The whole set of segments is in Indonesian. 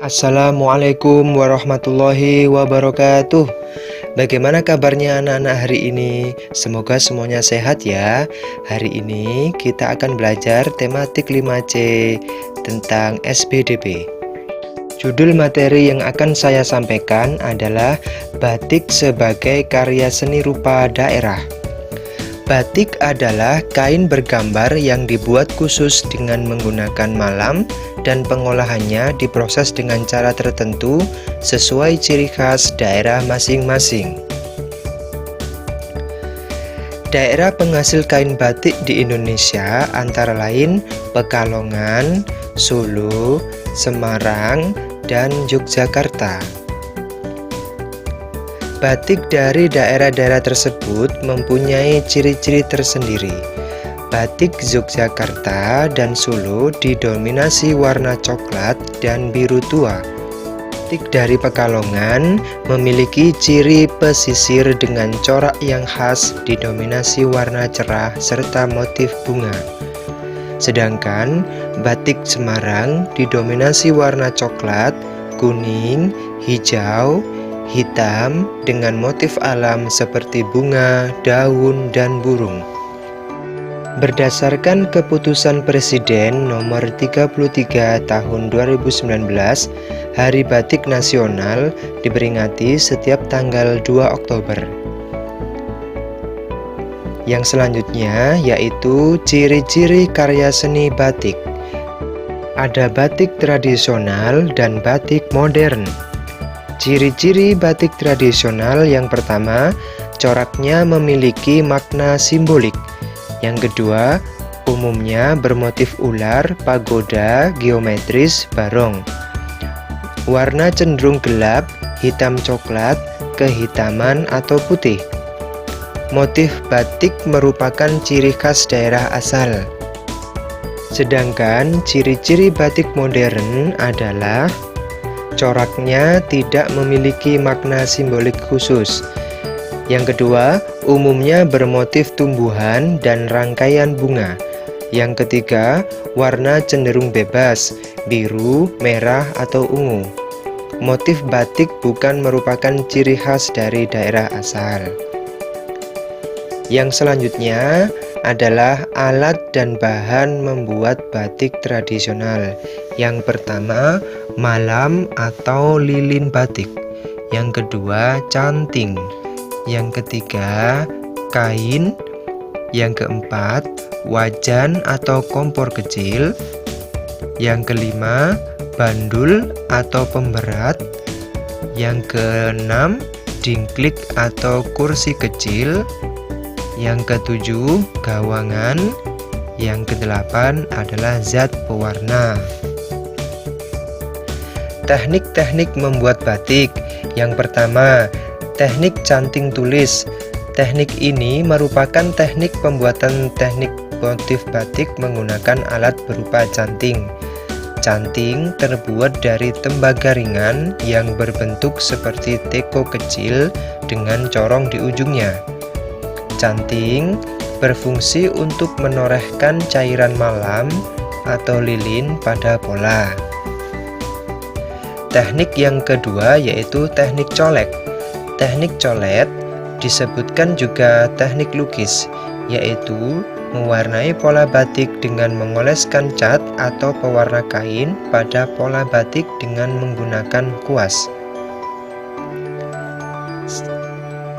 Assalamualaikum warahmatullahi wabarakatuh. Bagaimana kabarnya anak-anak hari ini? Semoga semuanya sehat ya. Hari ini kita akan belajar tematik 5C tentang SBDP. Judul materi yang akan saya sampaikan adalah batik sebagai karya seni rupa daerah. Batik adalah kain bergambar yang dibuat khusus dengan menggunakan malam dan pengolahannya diproses dengan cara tertentu sesuai ciri khas daerah masing-masing. Daerah penghasil kain batik di Indonesia antara lain Pekalongan, Solo, Semarang, dan Yogyakarta. Batik dari daerah-daerah tersebut mempunyai ciri-ciri tersendiri. Batik Yogyakarta dan Solo didominasi warna coklat dan biru tua. Batik dari Pekalongan memiliki ciri pesisir dengan corak yang khas didominasi warna cerah serta motif bunga. Sedangkan batik Semarang didominasi warna coklat, kuning, hijau, hitam dengan motif alam seperti bunga, daun, dan burung. Berdasarkan keputusan Presiden nomor 33 tahun 2019, Hari Batik Nasional diperingati setiap tanggal 2 Oktober. Yang selanjutnya yaitu ciri-ciri karya seni batik. Ada batik tradisional dan batik modern. Ciri-ciri batik tradisional yang pertama, coraknya memiliki makna simbolik. Yang kedua, umumnya bermotif ular, pagoda, geometris, barong. Warna cenderung gelap, hitam coklat, kehitaman atau putih. Motif batik merupakan ciri khas daerah asal. Sedangkan ciri-ciri batik modern adalah coraknya tidak memiliki makna simbolik khusus. Yang kedua, umumnya bermotif tumbuhan dan rangkaian bunga. Yang ketiga, warna cenderung bebas, biru, merah, atau ungu. Motif batik bukan merupakan ciri khas dari daerah asal. Yang selanjutnya adalah alat dan bahan membuat batik tradisional. Yang pertama, malam atau lilin batik. Yang kedua, canting. Yang ketiga, kain. Yang keempat, wajan atau kompor kecil. Yang kelima, bandul atau pemberat. Yang keenam, dingklik atau kursi kecil. Yang ketujuh, gawangan. Yang kedelapan adalah zat pewarna. Teknik-teknik membuat batik. Yang pertama, teknik canting tulis. Teknik ini merupakan teknik pembuatan teknik motif batik menggunakan alat berupa canting. Canting terbuat dari tembaga ringan yang berbentuk seperti teko kecil dengan corong di ujungnya. Canting berfungsi untuk menorehkan cairan malam atau lilin pada pola. Teknik yang kedua yaitu teknik colet. Teknik colet disebutkan juga teknik lukis, yaitu mewarnai pola batik dengan mengoleskan cat atau pewarna kain pada pola batik dengan menggunakan kuas.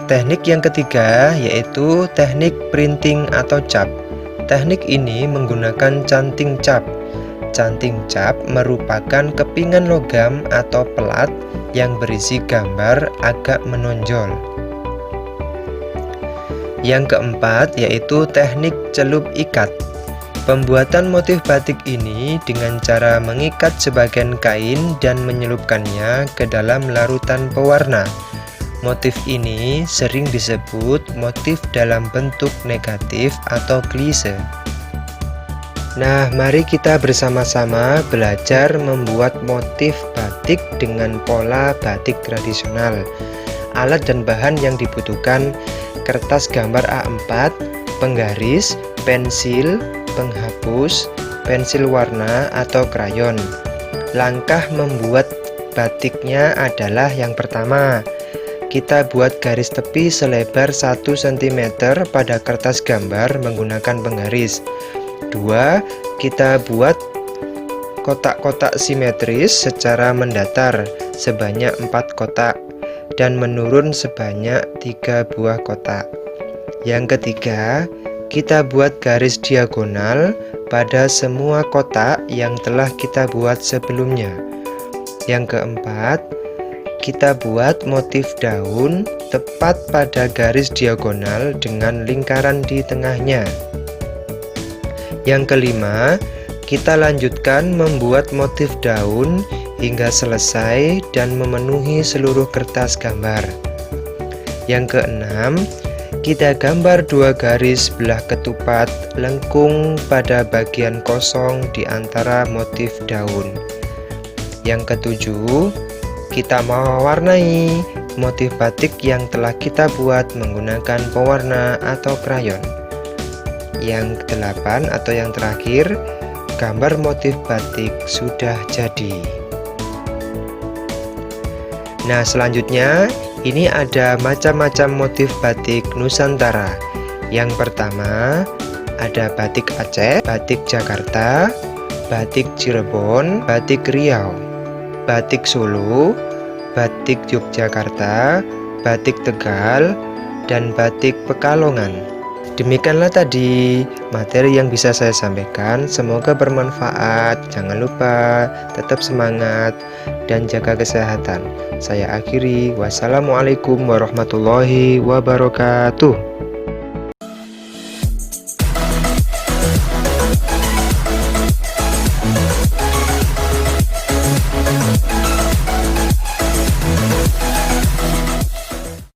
Teknik yang ketiga yaitu teknik printing atau cap. Teknik ini menggunakan canting cap. Canting cap merupakan kepingan logam atau pelat yang berisi gambar agak menonjol. Yang keempat yaitu teknik celup ikat. Pembuatan motif batik ini dengan cara mengikat sebagian kain dan menyelupkannya ke dalam larutan pewarna. Motif ini sering disebut motif dalam bentuk negatif atau klise. Nah, mari kita bersama-sama belajar membuat motif batik dengan pola batik tradisional. Alat dan bahan yang dibutuhkan: kertas gambar A4, penggaris, pensil, penghapus, pensil warna atau krayon. Langkah membuat batiknya adalah yang pertama, kita buat garis tepi selebar 1 cm pada kertas gambar menggunakan penggaris. 2. Kita buat kotak-kotak simetris secara mendatar sebanyak 4 kotak dan menurun sebanyak 3 buah kotak. Yang ketiga, kita buat garis diagonal pada semua kotak yang telah kita buat sebelumnya. Yang keempat, kita buat motif daun tepat pada garis diagonal dengan lingkaran di tengahnya. Yang kelima, kita lanjutkan membuat motif daun hingga selesai dan memenuhi seluruh kertas gambar. Yang keenam, kita gambar 2 garis belah ketupat lengkung pada bagian kosong di antara motif daun. Yang ketujuh, kita mewarnai motif batik yang telah kita buat menggunakan pewarna atau krayon. Yang kedelapan atau yang terakhir, gambar motif batik sudah jadi. Nah, selanjutnya ini ada macam-macam motif batik Nusantara. Yang pertama ada batik Aceh, batik Jakarta, batik Cirebon, batik Riau, batik Solo, batik Yogyakarta, batik Tegal, dan batik Pekalongan. Demikianlah tadi materi yang bisa saya sampaikan. Semoga bermanfaat. Jangan lupa tetap semangat dan jaga kesehatan. Saya akhiri. Wassalamualaikum warahmatullahi wabarakatuh.